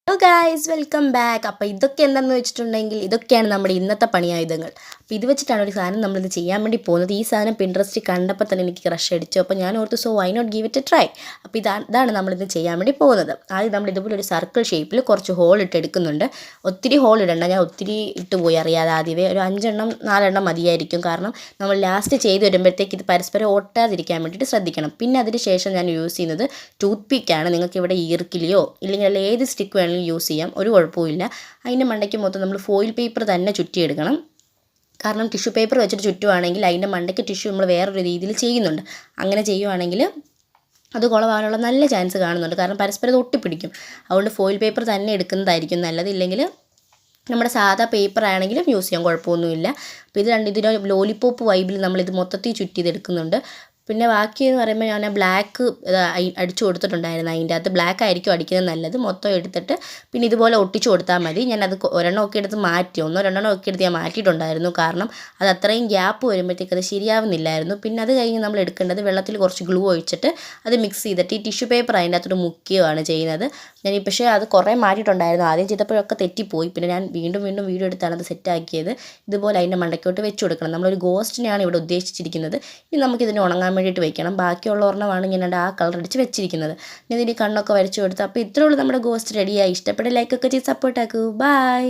Hello guys, welcome back. അപ്പോൾ ഇതൊക്കെ എന്താണെന്ന് വെച്ചിട്ടുണ്ടെങ്കിൽ ഇതൊക്കെയാണ് നമ്മുടെ ഇന്നത്തെ പണിയായുധങ്ങൾ. അപ്പോൾ ഇത് വെച്ചിട്ടാണ് ഒരു സാധനം നമ്മളിത് ചെയ്യാൻ വേണ്ടി പോകുന്നത്. ഈ സാധനം പിൻട്രസ്റ്റിൽ കണ്ടപ്പോൾ തന്നെ എനിക്ക് ക്രഷ് അടിച്ചു. അപ്പോൾ ഞാൻ ഓർത്തു why not give it a try. അപ്പോൾ ഇതാണ് നമ്മളിത് ചെയ്യാൻ വേണ്ടി പോകുന്നത്. ആദ്യം നമ്മൾ ഇതുപോലെ ഒരു സർക്കിൾ ഷേപ്പിൽ കുറച്ച് ഹോൾ ഇട്ട് എടുക്കുന്നുണ്ട്. ഒത്തിരി ഹോൾ ഇടണ്ട, ഞാൻ ഒത്തിരി ഇട്ട് പോയി അറിയാതെ. ആദ്യമേ ഒരു 5-4 മതിയായിരിക്കും. കാരണം നമ്മൾ ലാസ്റ്റ് ചെയ്ത് വരുമ്പോഴത്തേക്ക് ഇത് പരസ്പരം ഒട്ടാതിരിക്കാൻ വേണ്ടിയിട്ട് ശ്രദ്ധിക്കണം. പിന്നെ അതിന് ശേഷം ഞാൻ യൂസ് ചെയ്യുന്നത് ടൂത്ത് പിക്കാണ്. നിങ്ങൾക്ക് ഇവിടെ ഈർക്കിലിയോ ഇല്ലെങ്കിൽ ഏത് സ്റ്റിക്ക് വേണമെങ്കിലും യൂസ് ചെയ്യാം, ഒരു കുഴപ്പമില്ല. അതിൻ്റെ മണ്ടയ്ക്ക് മൊത്തം നമ്മൾ ഫോയിൽ പേപ്പർ തന്നെ ചുറ്റിയെടുക്കണം. കാരണം ടിഷ്യൂ പേപ്പർ വെച്ചിട്ട് ചുറ്റുവാണെങ്കിൽ അതിൻ്റെ മണ്ടയ്ക്ക് ടിഷ്യൂ നമ്മൾ വേറൊരു രീതിയിൽ ചെയ്യുന്നുണ്ട്. അങ്ങനെ ചെയ്യുവാണെങ്കിൽ അത് കുളമാകാനുള്ള നല്ല ചാൻസ് കാണുന്നുണ്ട്. കാരണം പരസ്പരം ഇത് ഒട്ടിപ്പിടിക്കും. അതുകൊണ്ട് ഫോയിൽ പേപ്പർ തന്നെ എടുക്കുന്നതായിരിക്കും നല്ലത്. ഇല്ലെങ്കിൽ നമ്മുടെ സാധാ പേപ്പർ ആണെങ്കിലും യൂസ് ചെയ്യാം, കുഴപ്പമൊന്നുമില്ല. അപ്പോൾ ഇതിന് ലോലിപോപ്പ് വൈബിൽ നമ്മളിത് മൊത്തത്തിൽ ചുറ്റി ഇതെടുക്കുന്നുണ്ട്. പിന്നെ ബാക്കിയെന്ന് പറയുമ്പോൾ ഞാൻ ബ്ലാക്ക് അടിച്ചു കൊടുത്തിട്ടുണ്ടായിരുന്നു. അതിൻ്റെ അകത്ത് ബ്ലാക്ക് ആയിരിക്കും അടിക്കുന്നത് നല്ലത്. മൊത്തം എടുത്തിട്ട് പിന്നെ ഇതുപോലെ ഒട്ടിച്ചു കൊടുത്താൽ മതി. ഞാനത് ഒരെണ്ണമൊക്കെ എടുത്ത് മാറ്റി, 1-2 ഒക്കെ എടുത്ത് ഞാൻ മാറ്റിയിട്ടുണ്ടായിരുന്നു. കാരണം അത് അത്രയും ഗ്യാപ്പ് വരുമ്പോഴത്തേക്ക് അത് ശരിയാവുന്നില്ലായിരുന്നു. പിന്നെ അത് കഴിഞ്ഞ് നമ്മൾ എടുക്കേണ്ടത് വെള്ളത്തിൽ കുറച്ച് ഗ്ലൂ ഒഴിച്ചിട്ട് അത് മിക്സ് ചെയ്തിട്ട് ഈ ടിഷ്യൂ പേപ്പർ അതിൻ്റെ അകത്തോട്ട് മുക്കുകയാണ് ചെയ്യുന്നത്. പക്ഷേ അത് കുറേ മാറ്റിയിട്ടുണ്ടായിരുന്നു. ആദ്യം ചെയ്തപ്പോഴൊക്കെ തെറ്റിപ്പോയി. പിന്നെ ഞാൻ വീണ്ടും വീഡിയോ എടുത്താണ് അത് സെറ്റാക്കിയത്. ഇതുപോലെ അതിൻ്റെ മണ്ടയ്ക്കോട്ട് വെച്ച് കൊടുക്കണം. നമ്മളൊരു ഗോസ്റ്റിനെയാണ് ഇവിടെ ഉദ്ദേശിച്ചിരിക്കുന്നത്. ഇനി നമുക്കിതിനെ ഉണങ്ങാൻ വേണ്ടിയിട്ട് വെക്കണം. ബാക്കിയുള്ള ഒരെണ്ണമാണ് ഞാൻ ആ കളർ അടിച്ച് വെച്ചിരിക്കുന്നത്. ഞാൻ ഇതിന് കണ്ണൊക്കെ വരച്ചു കൊടുത്തു. അപ്പോൾ ഇത്രയുള്ളൂ, നമ്മുടെ ഗോസ്റ്റ് റെഡിയായി. ഇഷ്ടപ്പെട്ട ലൈക്കൊക്കെ ചെയ്ത് സപ്പോർട്ടാക്കൂ. ബൈ.